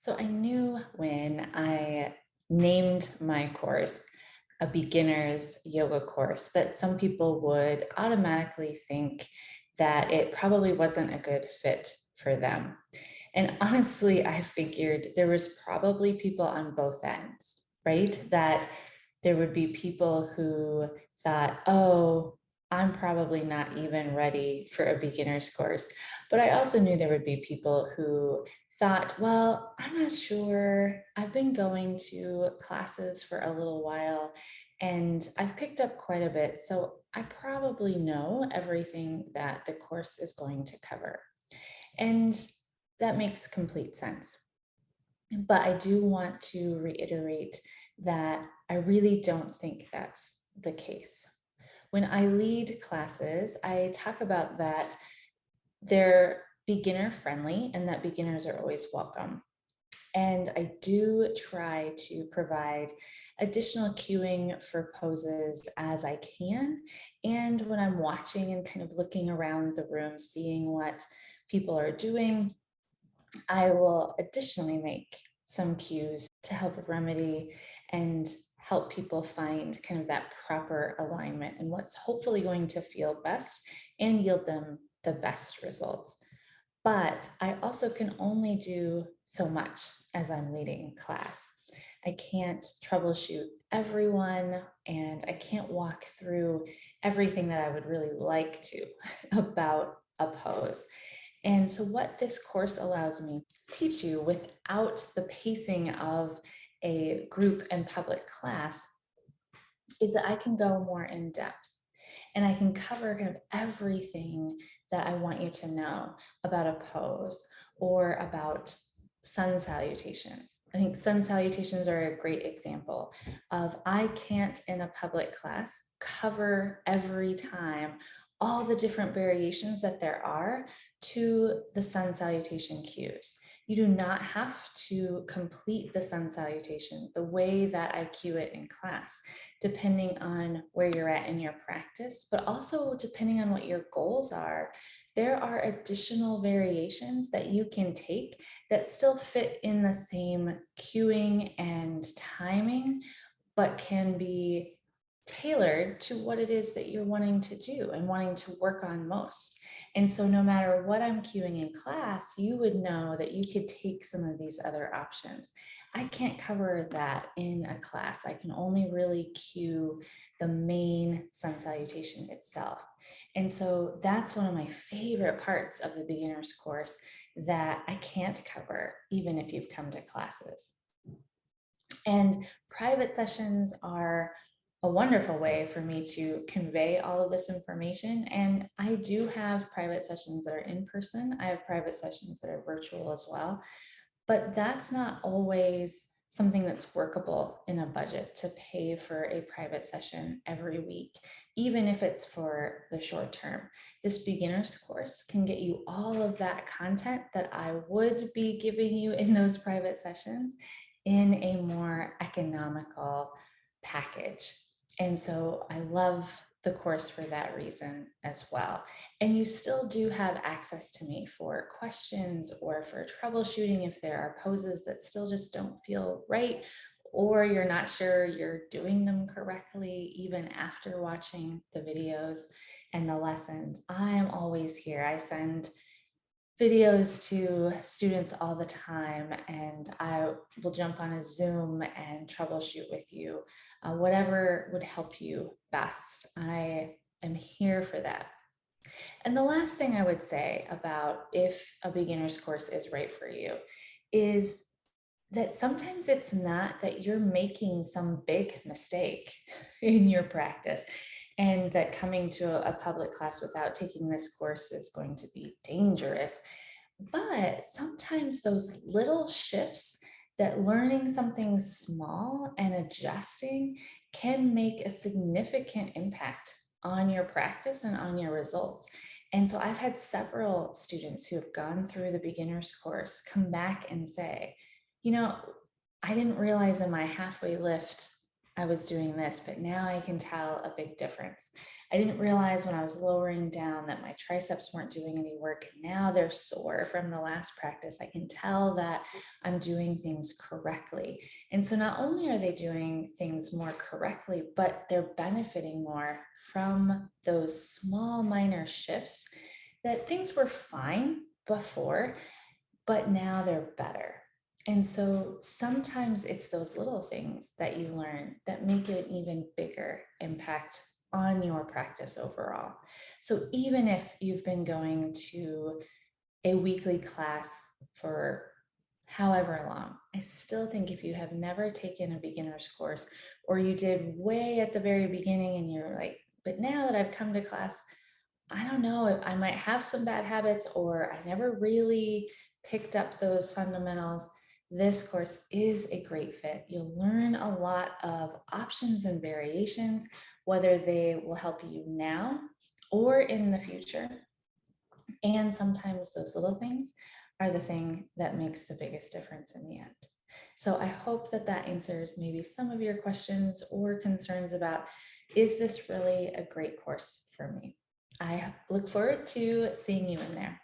So I knew when I named my course a beginner's yoga course that some people would automatically think that it probably wasn't a good fit for them. And honestly, I figured there was probably people on both ends, right? That there would be people who thought, oh, I'm probably not even ready for a beginner's course. But I also knew there would be people who thought, well, I'm not sure. I've been going to classes for a little while and I've picked up quite a bit. So I probably know everything that the course is going to cover. And that makes complete sense. But I do want to reiterate that I really don't think that's the case. When I lead classes, I talk about that they're beginner friendly and that beginners are always welcome. And I do try to provide additional cueing for poses as I can. And when I'm watching and kind of looking around the room, seeing what people are doing, I will additionally make some cues to help remedy and help people find kind of that proper alignment and what's hopefully going to feel best and yield them the best results. But I also can only do so much as I'm leading class. I can't troubleshoot everyone and I can't walk through everything that I would really like to about a pose. And so what this course allows me to teach you without the pacing of a group and public class is that I can go more in depth and I can cover kind of everything that I want you to know about a pose or about sun salutations. I think sun salutations are a great example of I can't in a public class cover every time all the different variations that there are to the sun salutation cues. You do not have to complete the sun salutation the way that I cue it in class, depending on where you're at in your practice, but also depending on what your goals are. There are additional variations that you can take that still fit in the same cueing and timing, but can be tailored to what it is that you're wanting to do and wanting to work on most. And so no matter what I'm cueing in class, you would know that you could take some of these other options. I can't cover that in a class. I can only really cue the main sun salutation itself. And so that's one of my favorite parts of the beginner's course that I can't cover even if you've come to classes. And private sessions are a wonderful way for me to convey all of this information. And I do have private sessions that are in person. I have private sessions that are virtual as well, but that's not always something that's workable in a budget to pay for a private session every week, even if it's for the short term. This beginner's course can get you all of that content that I would be giving you in those private sessions in a more economical package. And so I love the course for that reason as well. And you still do have access to me for questions or for troubleshooting if there are poses that still just don't feel right, or you're not sure you're doing them correctly, even after watching the videos and the lessons. I'm always here. I send videos to students all the time, and I will jump on a Zoom and troubleshoot with you, whatever would help you best. I am here for that. And the last thing I would say about if a beginner's course is right for you is that sometimes it's not that you're making some big mistake in your practice and that coming to a public class without taking this course is going to be dangerous. But sometimes those little shifts that learning something small and adjusting can make a significant impact on your practice and on your results. And so I've had several students who have gone through the beginner's course come back and say, you know, I didn't realize in my halfway lift, I was doing this, but now I can tell a big difference. I didn't realize when I was lowering down that my triceps weren't doing any work. And now they're sore from the last practice. I can tell that I'm doing things correctly. And so not only are they doing things more correctly, but they're benefiting more from those small minor shifts that things were fine before, but now they're better. And so sometimes it's those little things that you learn that make an even bigger impact on your practice overall. So even if you've been going to a weekly class for however long, I still think if you have never taken a beginner's course, or you did way at the very beginning and you're like, but now that I've come to class, I don't know, I might have some bad habits, or I never really picked up those fundamentals. This course is a great fit. You'll learn a lot of options and variations, whether they will help you now or in the future. And sometimes those little things are the thing that makes the biggest difference in the end. So I hope that that answers maybe some of your questions or concerns about, is this really a great course for me? I look forward to seeing you in there.